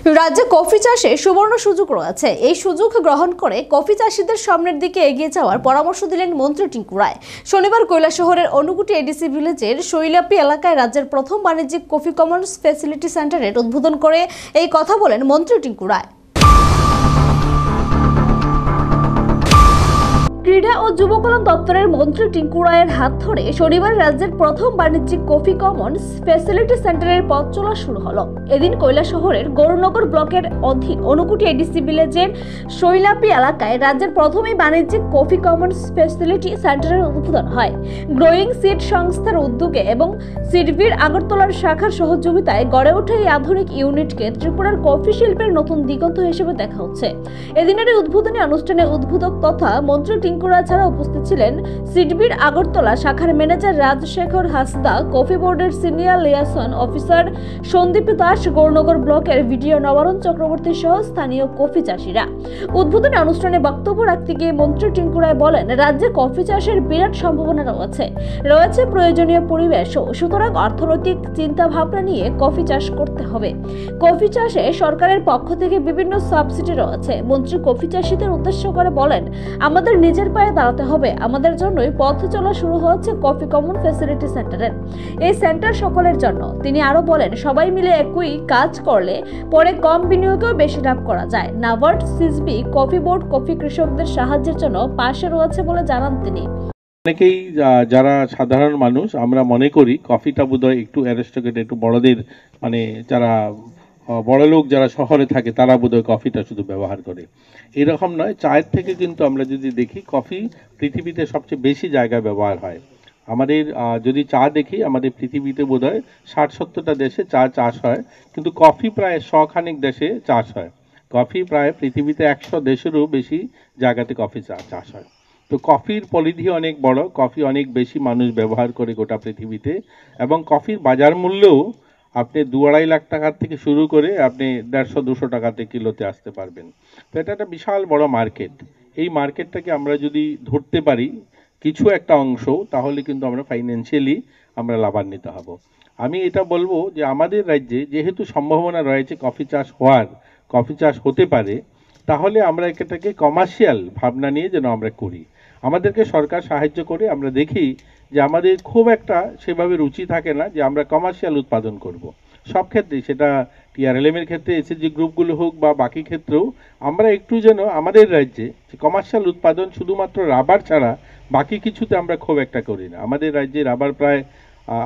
রাজ্যে কফি চাষে সুবর্ণ সুযোগ রয়েছে। এই সুযোগ গ্রহণ করে কফি চাষীদের সামনের দিকে এগিয়ে যাওয়ার পরামর্শ দিলেন মন্ত্রী টিঙ্কু রায়। শনিবার কৈলাসহরের অনুগুটি এডিসি ভিলেজের শৈলাপি এলাকায় রাজ্যের প্রথম বাণিজ্যিক কফি কমন্স ফ্যাসিলিটি সেন্টারের উদ্বোধন করে এই কথা বলেন মন্ত্রী টিঙ্কু রায়। ক্রীড়া ও যুব কল্যাণ দপ্তরের মন্ত্রী টিঙ্কু রায়ের হাত ধরে শনিবার রাজ্যের প্রথম বাণিজ্যিক কফি কমন্স ফ্যাসিলিটি সেন্টারের পথ চলা শুরু হলো। এদিন কৈলাসহরের গৌরনগর ব্লকের অধীন অনুকুটি এডিসি ভিলেজের শৈলাপি এলাকায় রাজ্যের প্রথম এই বাণিজ্যিক কফি কমন্স ফ্যাসিলিটি সেন্টারের উদ্বোধন হয়। গ্রোয়িং সিড সংস্থার উদ্যোগে এবং সিডবির আগরতলার শাখার সহযোগিতায় গড়ে ওঠা এই আধুনিক ইউনিটকে ত্রিপুরার কফি শিল্পের নতুন দিগন্ত হিসেবে দেখা হচ্ছে। এদিনের এই উদ্বোধনী অনুষ্ঠানে উদ্বোধক তথা মন্ত্রী টিঙ্কু রায় ছাড়া উপস্থিত ছিলেন সিডবির আগরতলা শাখার ম্যানেজার রাজশেখর হাসদা, কফি বোর্ডের সিনিয়র লিয়াসন অফিসার সন্দীপ দাস, গৌরনগর ব্লকের ভিডিও নবারুণ চক্রবর্তী সহ স্থানীয় কফি চাষীরা। উদ্বোধনী অনুষ্ঠানে বক্তব্য রাখতে গিয়ে মন্ত্রী টিঙ্কু রায় বলেন, রাজ্যে কফি চাষের বিরাট সম্ভাবনা রয়েছে প্রয়োজনীয় পরিবেশও। সুতরাং অর্থনৈতিক চিন্তা ভাবনা নিয়ে কফি চাষ করতে হবে। কফি চাষে সরকারের পক্ষ থেকে বিভিন্ন সাবসিডি রয়েছে। মন্ত্রী কফি চাষীদের উদ্দেশ্য করে বলেন, আমাদের নিজের পায়ে দাঁড়াতে হবে। আমাদের জন্যই পথ চলা শুরু হচ্ছে কফি কমন ফ্যাসিলিটি সেন্টারের। এই সেন্টার সকলের জন্য। তিনি আরো বলেন, সবাই মিলে একই কাজ করলে পরে কম বিনিয়োগেও বেশি লাভ করা যায়। নাবার্ড, সিসবি, কফি বোর্ড কফি কৃষকদের সাহায্যের জন্য পাশে রয়েছে বলে জানান তিনি। অনেকেই যারা সাধারণ মানুষ আমরা মনে করি কফিটা বোধহয় একটু অ্যারিস্টোক্রেট, একটু বড়দের, মানে যারা বড় লোক যারা শহরে থাকে তারা বোধহয় কফিটা শুধু ব্যবহার করে। এরকম নয়, চায়ের থেকে কিন্তু আমরা যদি দেখি কফি পৃথিবীতে সবচেয়ে বেশি জায়গায় ব্যবহার হয়। আমাদের যদি চা দেখি, আমাদের পৃথিবীতে বোধহয় 60-70টা দেশে চা চাষ হয়, কিন্তু কফি প্রায় 100 দেশে চাষ হয়। কফি প্রায় পৃথিবীতে 100 দেশেরও বেশি জায়গাতে কফি চাষ হয়। তো কফির পরিধি অনেক বড়, কফি অনেক বেশি মানুষ ব্যবহার করে গোটা পৃথিবীতে, এবং কফির বাজার মূল্যও আপনি 2-2.5 লাখ টাকার থেকে শুরু করে আপনি 150-200 টাকাতে কিলোতে আসতে পারবেন। তো এটা একটা বিশাল বড় মার্কেট। এই মার্কেটটাকে আমরা যদি ধরতে পারি কিছু একটা অংশ, তাহলে কিন্তু আমরা ফাইন্যান্সিয়ালি আমরা লাভান্বিত হব। আমি এটা বলবো যে আমাদের রাজ্যে যেহেতু সম্ভাবনা রয়েছে কফি চাষ হওয়ার, কফি চাষ হতে পারে, তাহলে আমরা এটাকে কমার্শিয়াল ভাবনা নিয়ে যেন আমরা করি। আমাদেরকে সরকার সাহায্য করে। আমরা দেখি যে আমাদের খুব একটা সেভাবে রুচি থাকে না যে আমরা কমার্শিয়াল উৎপাদন করব। সব ক্ষেত্রেই, সেটা TRLM এর ক্ষেত্রে, SHG গ্রুপগুলো হোক বা বাকি ক্ষেত্রেও, আমরা একটু যেন আমাদের রাজ্যে যে কমার্শিয়াল উৎপাদন শুধুমাত্র রাবার ছাড়া বাকি কিছুতে আমরা খুব একটা করি না। আমাদের রাজ্যে রাবার প্রায়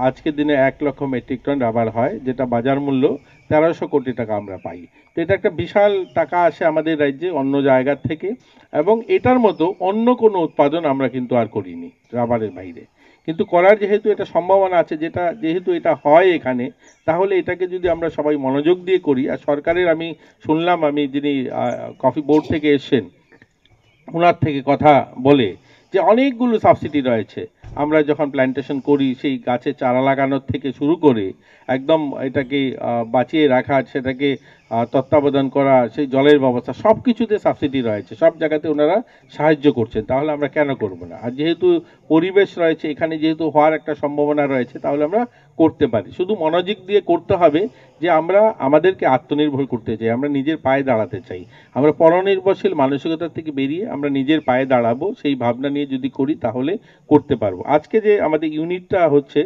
আজকের দিনে 1 লক্ষ মেট্রিক টন রাবার হয়, যেটা বাজার মূল্য 1300 কোটি টাকা আমরা পাই। তো এটা একটা বিশাল টাকা আসে আমাদের রাজ্যে অন্য জায়গার থেকে, এবং এটার মতো অন্য কোনো উৎপাদন আমরা কিন্তু আর করিনি রাবারের বাইরে। কিন্তু করার যেহেতু এটা সম্ভাবনা আছে, যেহেতু এটা হয় এখানে, তাহলে এটাকে যদি আমরা সবাই মনোযোগ দিয়ে করি। আর সরকারের আমি শুনলাম, আমি যিনি কফি বোর্ড থেকে এসছেন ওনার থেকে কথা বলে, যে অনেকগুলো সাবসিডি রয়েছে। আমরা যখন প্ল্যান্টেশন করি, সেই গাছে চারা লাগানোর থেকে শুরু করে একদম এটাকে বাঁচিয়ে রাখা, সেটাকে তত্ত্বাবধান করা, সেই জলের ব্যবস্থা, সব কিছুতে সাবসিডি রয়েছে। সব জায়গাতে ওনারা সাহায্য করছেন, তাহলে আমরা কেন করব না? আর যেহেতু পরিবেশ রয়েছে এখানে, যেহেতু হওয়ার একটা সম্ভাবনা রয়েছে, তাহলে আমরা করতে পারি। শুধু মনোযোগ দিয়ে করতে হবে যে আমরা আমাদেরকে আত্মনির্ভর করতে চাই, আমরা নিজের পায়ে দাঁড়াতে চাই। আমরা পরনির্ভরশীল মানসিকতা থেকে বেরিয়ে আমরা নিজের পায়ে দাঁড়াবো, সেই ভাবনা নিয়ে যদি করি তাহলে করতে পারবো। আজকে যে আমাদের ইউনিটটা হচ্ছে,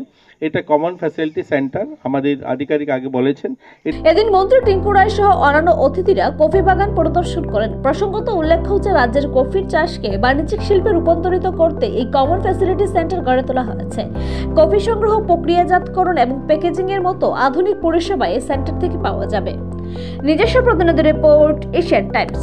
এটা কমন ফ্যাসিলিটি সেন্টার, আমাদের আধিকারিক আগে বলেছেন। এদিন মন্ত্রী টিঙ্কু রায় সহ অন্যান্য অতিথিরা কফি বাগান পরিদর্শন করেন। প্রসঙ্গত উল্লেখ্য হচ্ছে, রাজ্যের কফির চাষকে বাণিজ্যিক শিল্পে রূপান্তরিত করতে এই কমন ফ্যাসিলিটি সেন্টার গড়ে তোলা হয়েছে। কফি সংগ্রহ, প্রক্রিয়াজাতকরণ এবং প্যাকেজিং এর মতো আধুনিক পরিষেবা এই সেন্টার থেকে পাওয়া যাবে। নিজস্ব প্রতিনিধি রিপোর্ট, এশিয়ান টাইমস।